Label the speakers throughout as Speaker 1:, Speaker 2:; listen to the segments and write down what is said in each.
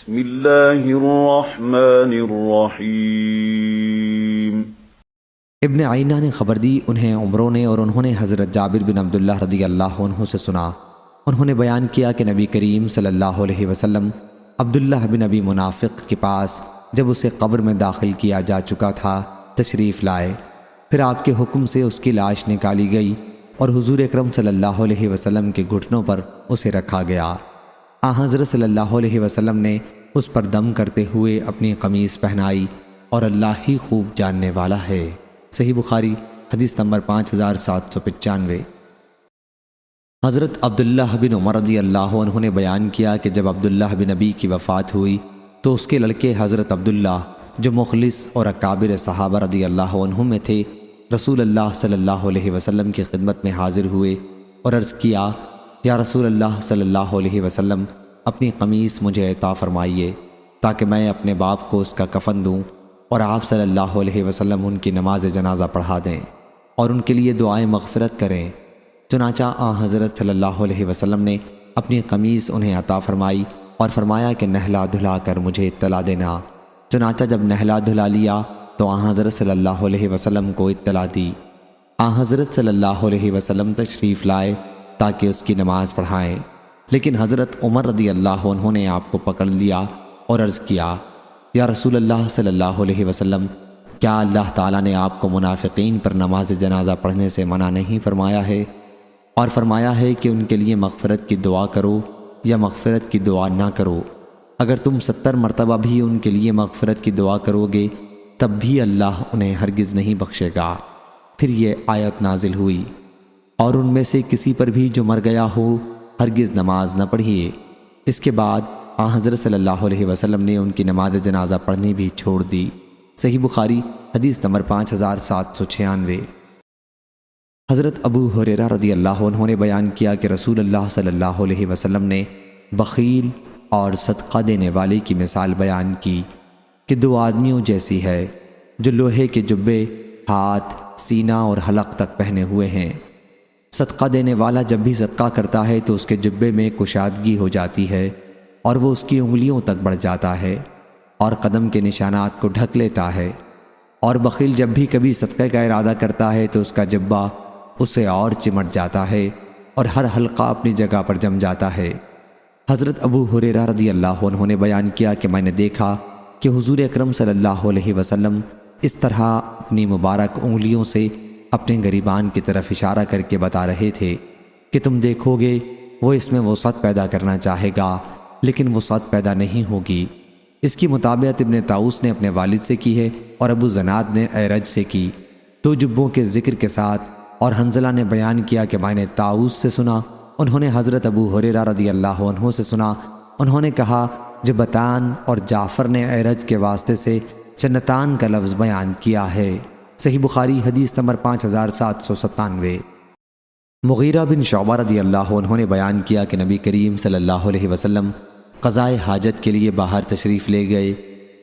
Speaker 1: بسم اللہ الرحمن الرحیم۔
Speaker 2: ابن عینہ نے خبر دی، انہیں عمروں نے اور انہوں نے حضرت جابر بن عبداللہ رضی اللہ عنہ سے سنا۔ انہوں نے بیان کیا کہ نبی کریم صلی اللہ علیہ وسلم عبداللہ بن ابی منافق کے پاس جب اسے قبر میں داخل کیا جا چکا تھا تشریف لائے، پھر آپ کے حکم سے اس کی لاش نکالی گئی اور حضور اکرم صلی اللہ علیہ وسلم کے گھٹنوں پر اسے رکھا گیا۔ حضرت صلی اللہ علیہ وسلم نے اس پر دم کرتے ہوئے اپنی قمیص پہنائی اور اللہ ہی خوب جاننے والا ہے۔ صحیح بخاری حدیث نمبر 5795۔ حضرت عبداللہ بن عمر رضی اللہ عنہ نے بیان کیا کہ جب عبداللہ بن ابی کی وفات ہوئی تو اس کے لڑکے حضرت عبداللہ جو مخلص اور اکابر صحابہ رضی اللہ عنہ میں تھے، رسول اللہ صلی اللہ علیہ وسلم کی خدمت میں حاضر ہوئے اور عرض کیا، یا رسول اللہ صلی اللہ علیہ وسلم، اپنی قمیص مجھے عطا فرمائیے تاکہ میں اپنے باپ کو اس کا کفن دوں اور آپ صلی اللہ علیہ وسلم ان کی نماز جنازہ پڑھا دیں اور ان کے لیے دعائیں مغفرت کریں۔ چنانچہ حضرت صلی اللہ علیہ وسلم نے اپنی قمیص انہیں عطا فرمائی اور فرمایا کہ نہلا دھلا کر مجھے اطلاع دینا۔ چنانچہ جب نہلا دھلا لیا تو حضرت صلی اللہ علیہ وسلم کو اطلاع دی۔ حضرت صلی اللہ علیہ وسلم تشریف لائے تاکہ اس کی نماز پڑھائیں، لیکن حضرت عمر رضی اللہ عنہ نے آپ کو پکڑ لیا اور عرض کیا، یا رسول اللہ صلی اللہ علیہ وسلم، کیا اللہ تعالیٰ نے آپ کو منافقین پر نماز جنازہ پڑھنے سے منع نہیں فرمایا ہے اور فرمایا ہے کہ ان کے لیے مغفرت کی دعا کرو یا مغفرت کی دعا نہ کرو؟ اگر تم 70 مرتبہ بھی ان کے لیے مغفرت کی دعا کرو گے تب بھی اللہ انہیں ہرگز نہیں بخشے گا۔ پھر یہ آیت نازل ہوئی، اور ان میں سے کسی پر بھی جو مر گیا ہو ہرگز نماز نہ پڑھیے۔ اس کے بعد حضرت صلی اللہ علیہ وسلم نے ان کی نماز جنازہ پڑھنی بھی چھوڑ دی۔ صحیح بخاری حدیث نمبر 5796۔ حضرت ابو ہریرہ رضی اللہ عنہ نے بیان کیا کہ رسول اللہ صلی اللہ علیہ وسلم نے بخیل اور صدقہ دینے والے کی مثال بیان کی کہ 2 آدمیوں جیسی ہے جو لوہے کے جبے ہاتھ، سینہ اور حلق تک پہنے ہوئے ہیں۔ صدقہ دینے والا جب بھی صدقہ کرتا ہے تو اس کے جبے میں کشادگی ہو جاتی ہے اور وہ اس کی انگلیوں تک بڑھ جاتا ہے اور قدم کے نشانات کو ڈھک لیتا ہے، اور بخیل جب بھی کبھی صدقے کا ارادہ کرتا ہے تو اس کا جبہ اسے اور چمٹ جاتا ہے اور ہر حلقہ اپنی جگہ پر جم جاتا ہے۔ حضرت ابو ہریرہ رضی اللہ عنہ نے بیان کیا کہ میں نے دیکھا کہ حضور اکرم صلی اللہ علیہ وسلم اس طرح اپنی مبارک انگلیوں سے اپنے گریبان کی طرف اشارہ کر کے بتا رہے تھے کہ تم دیکھو گے وہ اس میں وسعت پیدا کرنا چاہے گا لیکن وسعت پیدا نہیں ہوگی۔ اس کی مطابقت ابن طاؤس نے اپنے والد سے کی ہے اور ابو زناد نے اعرج سے کی، 2 جبوں کے ذکر کے ساتھ، اور حنظلہ نے بیان کیا کہ میں نے طاؤس سے سنا، انہوں نے حضرت ابو ہریرہ رضی اللہ عنہ سے سنا، انہوں نے کہا جبتان، اور جعفر نے اعرج کے واسطے سے جنتان کا لفظ بیان کیا ہے۔ صحیح بخاری حدیث نمبر 5797۔ مغیرہ بن شعبہ رضی اللہ عنہ نے بیان کیا کہ نبی کریم صلی اللہ علیہ وسلم قضائے حاجت کے لیے باہر تشریف لے گئے،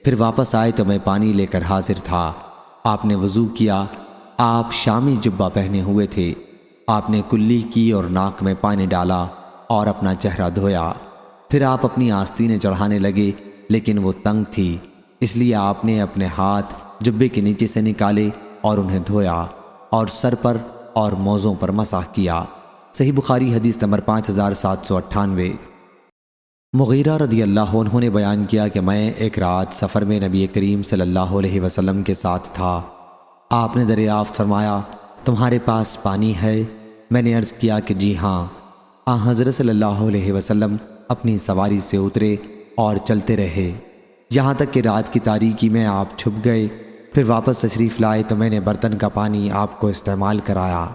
Speaker 2: پھر واپس آئے تو میں پانی لے کر حاضر تھا۔ آپ نے وضو کیا، آپ شامی جبہ پہنے ہوئے تھے، آپ نے کلی کی اور ناک میں پانی ڈالا اور اپنا چہرہ دھویا، پھر آپ اپنی آستینیں چڑھانے لگے لیکن وہ تنگ تھی، اس لیے آپ نے اپنے ہاتھ جبے کے نیچے سے نکالے اور انہیں دھویا اور سر پر اور موزوں پر مسح کیا۔ صحیح بخاری حدیث نمبر 5798۔ مغیرہ رضی اللہ عنہ نے بیان کیا کہ میں ایک رات سفر میں نبی کریم صلی اللہ علیہ وسلم کے ساتھ تھا۔ آپ نے دریافت فرمایا، تمہارے پاس پانی ہے؟ میں نے عرض کیا کہ جی ہاں۔ حضرت صلی اللہ علیہ وسلم اپنی سواری سے اترے اور چلتے رہے یہاں تک کہ رات کی تاریکی میں آپ چھپ گئے، پھر واپس تشریف لائے تو میں نے برتن کا پانی آپ کو استعمال کرایا۔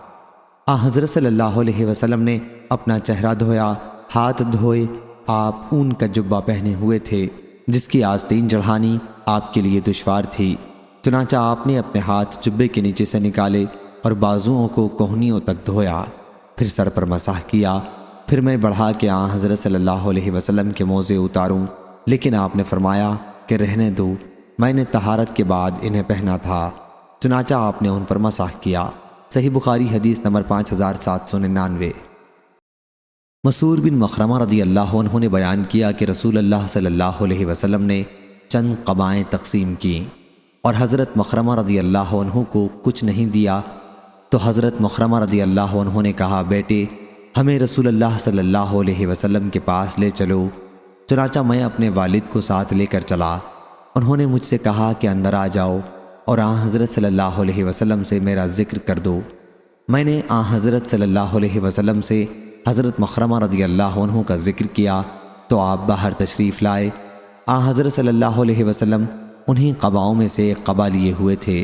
Speaker 2: حضرت صلی اللہ علیہ وسلم نے اپنا چہرہ دھویا، ہاتھ دھوئے، آپ اون کا جبہ پہنے ہوئے تھے جس کی آستین چڑھانی آپ کے لیے دشوار تھی، چنانچہ آپ نے اپنے ہاتھ جبے کے نیچے سے نکالے اور بازوؤں کو کوہنیوں تک دھویا، پھر سر پر مسح کیا، پھر میں بڑھا کہ حضرت صلی اللہ علیہ وسلم کے موزے اتاروں، لیکن آپ نے فرمایا کہ رہنے دو، میں نے طہارت کے بعد انہیں پہنا تھا، چنانچہ آپ نے ان پر مسح کیا۔ صحیح بخاری حدیث نمبر 5799۔ مسعود بن مخرمہ رضی اللہ عنہ نے بیان کیا کہ رسول اللہ صلی اللہ علیہ وسلم نے چند قبائیں تقسیم کیں اور حضرت مخرمہ رضی اللہ عنہ کو کچھ نہیں دیا، تو حضرت مخرمہ رضی اللہ عنہ نے کہا، بیٹے ہمیں رسول اللہ صلی اللہ علیہ وسلم کے پاس لے چلو۔ چنانچہ میں اپنے والد کو ساتھ لے کر چلا۔ انہوں نے مجھ سے کہا کہ اندر آ جاؤ اور آن حضرت صلی اللہ علیہ وسلم سے میرا ذکر کر دو۔ میں نے آن حضرت صلی اللہ علیہ وسلم سے حضرت مخرمہ رضی اللہ عنہ کا ذکر کیا تو آپ باہر تشریف لائے۔ آن حضرت صلی اللہ علیہ وسلم انہی قباؤں میں سے ایک قبا لیے ہوئے تھے۔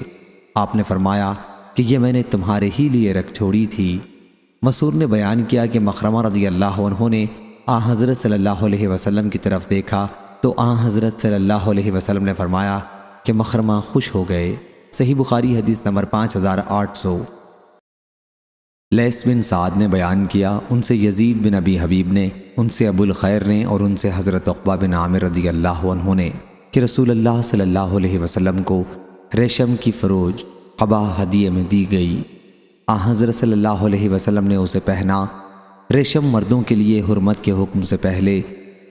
Speaker 2: آپ نے فرمایا کہ یہ میں نے تمہارے ہی لیے رکھ چھوڑی تھی۔ مسعود نے بیان کیا کہ مخرمہ رضی اللہ عنہ نے آن حضرت صلی اللہ علیہ وسلم کی طرف دیکھا تو آن حضرت صلی اللہ علیہ وسلم نے فرمایا کہ مخرمہ خوش ہو گئے۔ صحیح بخاری حدیث نمبر 5800۔ لیث بن سعد نے بیان کیا، ان سے یزید بن ابی حبیب نے، ان سے ابو الخیر نے اور ان سے حضرت عقبہ بن عامر رضی اللہ عنہ نے کہ رسول اللہ صلی اللہ علیہ وسلم کو ریشم کی فروج قبا ہدیے میں دی گئی۔ آن حضرت صلی اللہ علیہ وسلم نے اسے پہنا۔ ریشم مردوں کے لیے حرمت کے حکم سے پہلے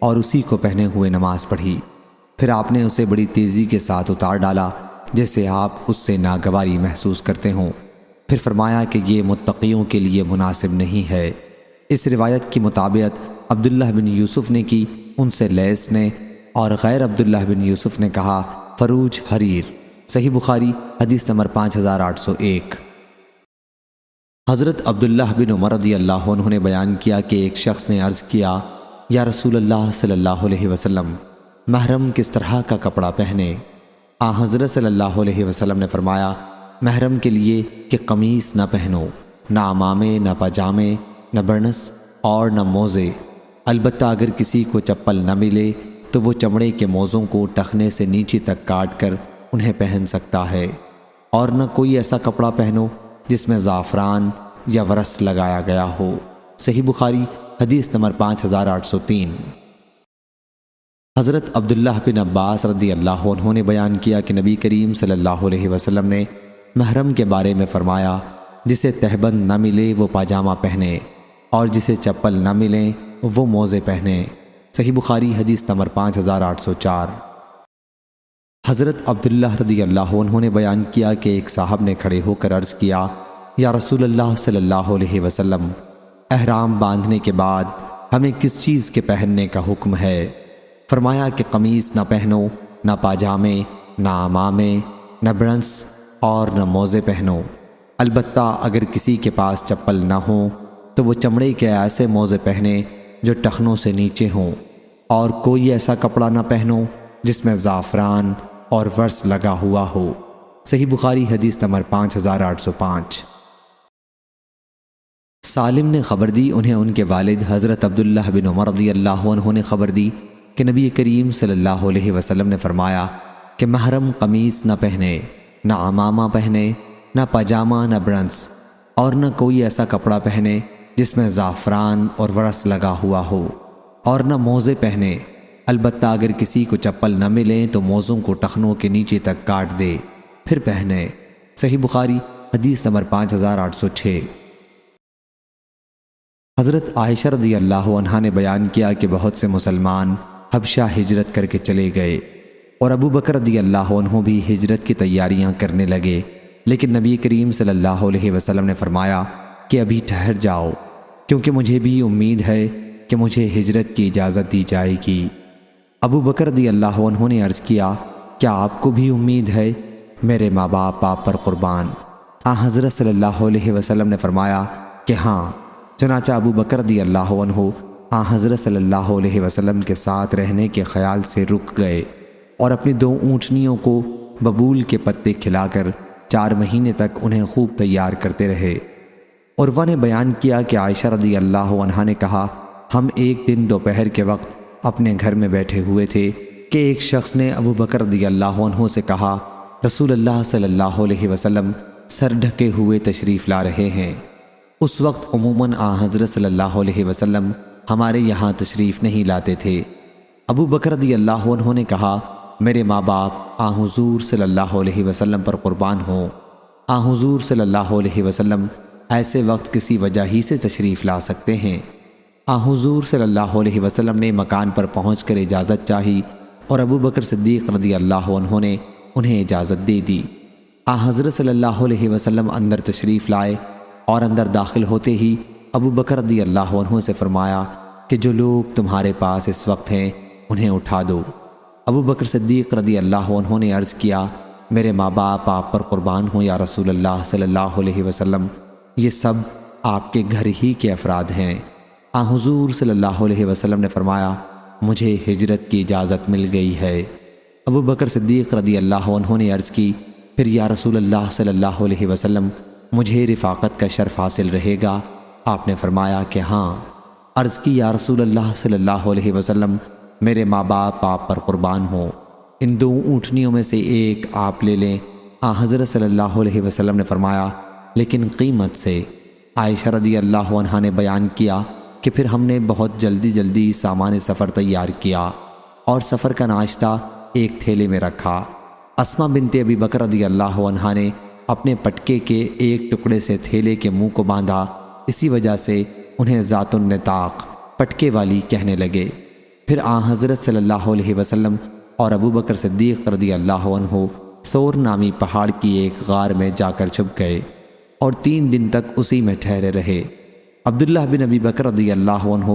Speaker 2: اور اسی کو پہنے ہوئے نماز پڑھی، پھر آپ نے اسے بڑی تیزی کے ساتھ اتار ڈالا جیسے آپ اس سے ناگواری محسوس کرتے ہوں، پھر فرمایا کہ یہ متقیوں کے لیے مناسب نہیں ہے۔ اس روایت کی مطابقت عبداللہ بن یوسف نے کی، ان سے لیث نے، اور غیر عبداللہ بن یوسف نے کہا فروج حریر۔ صحیح بخاری حدیث نمبر 5801۔ حضرت عبداللہ بن عمر رضی اللہ عنہ نے بیان کیا کہ ایک شخص نے عرض کیا، یا رسول اللہ صلی اللہ علیہ وسلم، محرم کس طرح کا کپڑا پہنے؟ آن حضرت صلی اللہ علیہ وسلم نے فرمایا، محرم کے لیے کہ قمیص نہ پہنو، نہ عمامے، نہ پاجامے، نہ برنس اور نہ موزے، البتہ اگر کسی کو چپل نہ ملے تو وہ چمڑے کے موزوں کو ٹخنے سے نیچے تک کاٹ کر انہیں پہن سکتا ہے، اور نہ کوئی ایسا کپڑا پہنو جس میں زعفران یا ورس لگایا گیا ہو۔ صحیح بخاری حدیث نمبر 5803۔ حضرت عبداللہ بن عباس رضی اللہ عنہ نے بیان کیا کہ نبی کریم صلی اللہ علیہ وسلم نے محرم کے بارے میں فرمایا، جسے تہبند نہ ملے وہ پاجامہ پہنے، اور جسے چپل نہ ملیں وہ موزے پہنے۔ صحیح بخاری حدیث نمبر 5804۔ حضرت عبداللہ رضی اللہ عنہ نے بیان کیا کہ ایک صاحب نے کھڑے ہو کر عرض کیا، یا رسول اللہ صلی اللہ علیہ وسلم، احرام باندھنے کے بعد ہمیں کس چیز کے پہننے کا حکم ہے؟ فرمایا کہ قمیص نہ پہنو، نہ پاجامے، نہ عمامے، نہ برنس اور نہ موزے پہنو، البتہ اگر کسی کے پاس چپل نہ ہوں تو وہ چمڑے کے ایسے موزے پہنے جو ٹخنوں سے نیچے ہوں، اور کوئی ایسا کپڑا نہ پہنو جس میں زعفران اور ورس لگا ہوا ہو۔ صحیح بخاری حدیث نمبر 5805۔ سالم نے خبر دی، انہیں ان کے والد حضرت عبداللہ بن عمر رضی اللہ عنہ نے خبر دی کہ نبی کریم صلی اللہ علیہ وسلم نے فرمایا کہ محرم قمیص نہ پہنے، نہ عمامہ پہنے، نہ پاجامہ، نہ برنس، اور نہ کوئی ایسا کپڑا پہنے جس میں زعفران اور ورس لگا ہوا ہو، اور نہ موزے پہنے، البتہ اگر کسی کو چپل نہ ملیں تو موزوں کو ٹخنوں کے نیچے تک کاٹ دے پھر پہنے۔ صحیح بخاری حدیث نمبر 5806۔ حضرت عائشہ رضی اللہ عنہا نے بیان کیا کہ بہت سے مسلمان حبشہ ہجرت کر کے چلے گئے، اور ابو بکر رضی اللہ عنہ بھی ہجرت کی تیاریاں کرنے لگے، لیکن نبی کریم صلی اللہ علیہ وسلم نے فرمایا کہ ابھی ٹھہر جاؤ، کیونکہ مجھے بھی امید ہے کہ مجھے ہجرت کی اجازت دی جائے گی۔ ابو بکر رضی اللہ عنہ نے عرض کیا، کیا آپ کو بھی امید ہے؟ میرے ماں باپ آپ پر قربان۔ حضرت صلی اللہ علیہ وسلم نے فرمایا کہ ہاں۔ چنانچہ ابو بکر رضی اللہ عنہ حضرت صلی اللہ علیہ وسلم کے ساتھ رہنے کے خیال سے رک گئے، اور اپنی 2 اونٹنیوں کو ببول کے پتے کھلا کر 4 مہینے تک انہیں خوب تیار کرتے رہے۔ عروہ نے بیان کیا کہ عائشہ رضی اللہ عنہا نے کہا، ہم ایک دن دوپہر کے وقت اپنے گھر میں بیٹھے ہوئے تھے کہ ایک شخص نے ابو بکر رضی اللہ عنہ سے کہا، رسول اللہ صلی اللہ علیہ وسلم سر ڈھکے ہوئے تشریف لا رہے ہیں۔ اس وقت عموماً حضرت صلی اللہ علیہ وسلم ہمارے یہاں تشریف نہیں لاتے تھے۔ ابو بکر رضی اللہ عنہ نے کہا، میرے ماں باپ حضور صلی اللہ علیہ وسلم پر قربان ہوں، حضور صلی اللہ علیہ وسلم ایسے وقت کسی وجہ ہی سے تشریف لا سکتے ہیں۔ حضور صلی اللہ علیہ وسلم نے مکان پر پہنچ کر اجازت چاہی اور ابو بکر صدیق رضی اللہ عنہ نے انہیں اجازت دے دی۔ حضرت صلی اللہ علیہ وسلم اندر تشریف لائے اور اندر داخل ہوتے ہی ابو بکر رضی اللہ عنہ سے فرمایا کہ جو لوگ تمہارے پاس اس وقت ہیں انہیں اٹھا دو۔ ابو بکر صدیق رضی اللہ عنہ نے عرض کیا میرے ماں باپ آپ پر قربان ہوں یا رسول اللہ صلی اللہ علیہ وسلم، یہ سب آپ کے گھر ہی کے افراد ہیں۔ حضور صلی اللہ علیہ وسلم نے فرمایا مجھے ہجرت کی اجازت مل گئی ہے۔ ابو بکر صدیق رضی اللہ عنہ نے عرض کی پھر یا رسول اللہ صلی اللہ علیہ وسلم مجھے رفاقت کا شرف حاصل رہے گا؟ آپ نے فرمایا کہ ہاں۔ عرض کی یا رسول اللہ صلی اللہ علیہ وسلم میرے ماں باپ آپ پر قربان ہوں، ان 2 اونٹنیوں میں سے ایک آپ لے لیں۔ حضرت صلی اللہ علیہ وسلم نے فرمایا لیکن قیمت سے۔ عائشہ رضی اللہ عنہا نے بیان کیا کہ پھر ہم نے بہت جلدی سامان سفر تیار کیا اور سفر کا ناشتہ ایک تھیلے میں رکھا۔ اسماء بنت ابی بکر رضی اللہ عنہا نے اپنے پٹکے کے ایک ٹکڑے سے تھیلے کے منہ کو باندھا، اسی وجہ سے انہیں ذات النطاق پٹکے والی کہنے لگے۔ پھر حضرت صلی اللہ علیہ وسلم اور ابو بکر صدیق رضی اللہ عنہ ثور نامی پہاڑ کی ایک غار میں جا کر چھپ گئے اور 3 دن تک اسی میں ٹھہرے رہے۔ عبداللہ بن ابی بکر رضی اللہ عنہ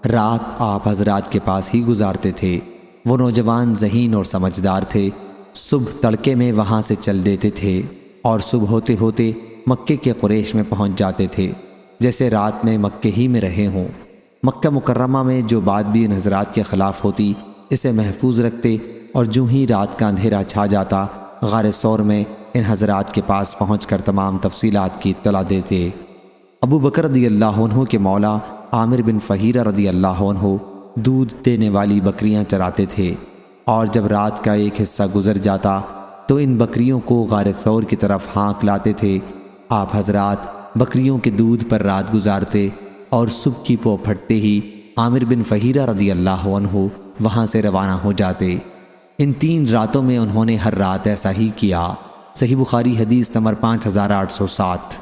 Speaker 2: رات آپ حضرات کے پاس ہی گزارتے تھے۔ وہ نوجوان ذہین اور سمجھدار تھے۔ صبح تڑکے میں وہاں سے چل دیتے تھے اور صبح ہوتے ہوتے مکے کے قریش میں پہنچ جاتے تھے، جیسے رات میں مکے ہی میں رہے ہوں۔ مکہ مکرمہ میں جو بات بھی ان حضرات کے خلاف ہوتی اسے محفوظ رکھتے اور جو ہی رات کا اندھیرا چھا جاتا غار ثور میں ان حضرات کے پاس پہنچ کر تمام تفصیلات کی اطلاع دیتے۔ ابو بکر رضی اللہ عنہ کے مولا عامر بن فہیرہ رضی اللہ عنہ دودھ دینے والی بکریاں چراتے تھے، اور جب رات کا ایک حصہ گزر جاتا تو ان بکریوں کو غار ثور کی طرف ہانک لاتے تھے۔ آپ حضرات بکریوں کے دودھ پر رات گزارتے اور صبح کی پو پھٹتے ہی عامر بن فہیرہ رضی اللہ عنہ وہاں سے روانہ ہو جاتے۔ ان 3 راتوں میں انہوں نے ہر رات ایسا ہی کیا۔ صحیح بخاری حدیث نمبر 5807۔